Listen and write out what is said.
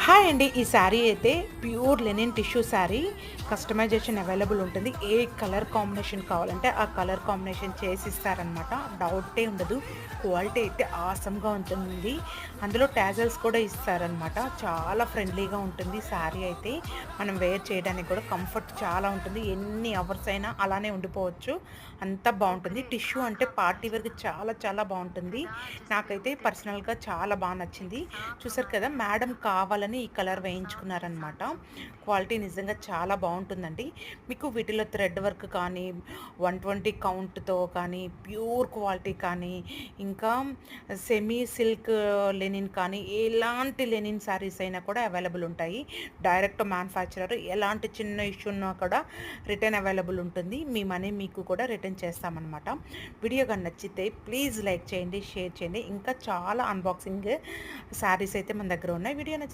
Hi అండి. ఈ శారీ అయితే pure linen tissue sari. Customisation available ఉంటుంది. ఏ కలర్ కాంబినేషన్ కావాలంటే ఆ కలర్ కాంబినేషన్ చేసిస్తారనమాట. డౌటే ఉండదు. క్వాలిటీ అయితే ఆసమ్‌గా ఉంటుంది. అందులో టాజల్స్ కూడా ఇస్తారనమాట. చాలా ఫ్రెండ్లీగా ఉంటుంది శారీ అయితే. మనం వేర్ చేయడానికి కూడా కంఫర్ట్ చాలా ఉంటుంది. ఎన్ని అవర్స్ అయినా అలానే ఉండిపోవచ్చు. అంత బావుంటుంది. టిష్యూ అంటే పార్టీ వేర్‌కి చాలా చాలా బావుంటుంది. నాకైతే పర్సనల్‌గా చాలా నచ్చింది. చూసారు కదా! మేడం కావాలని ఈ కలర్ వేయించుకున్నారనమాట. క్వాలిటీ నిజంగా చాలా బావుంటుందండి. మీకు వీటిలో థ్రెడ్ వర్క్ కానీ, 120 కౌంట్‌తో కానీ, ప్యూర్ క్వాలిటీ కానీ, ఇంకా సెమీ సిల్క్ లెనిన్ కానీ, ఎలాంటి లెనిన్ శారీస్ అయినా కూడా అవైలబుల్ ఉంటాయి. డైరెక్ట్ మ్యానుఫ్యాక్చరర్ ఎలాంటి చిన్న ఇష్యూ ఉన్నా కూడా రిటర్న్ అవైలబుల్ ఉంటుంది. మీ మనీ మీకు కూడా రిటర్న్ చేస్తామనమాట. వీడియో గాని నచ్చితే ప్లీజ్ లైక్ చేయండి, షేర్ చేయండి. ఇంకా చాలా అన్బాక్సింగ్ శారీస్ అయితే మన దగ్గర ఉన్నాయి. వీడియో నచ్చి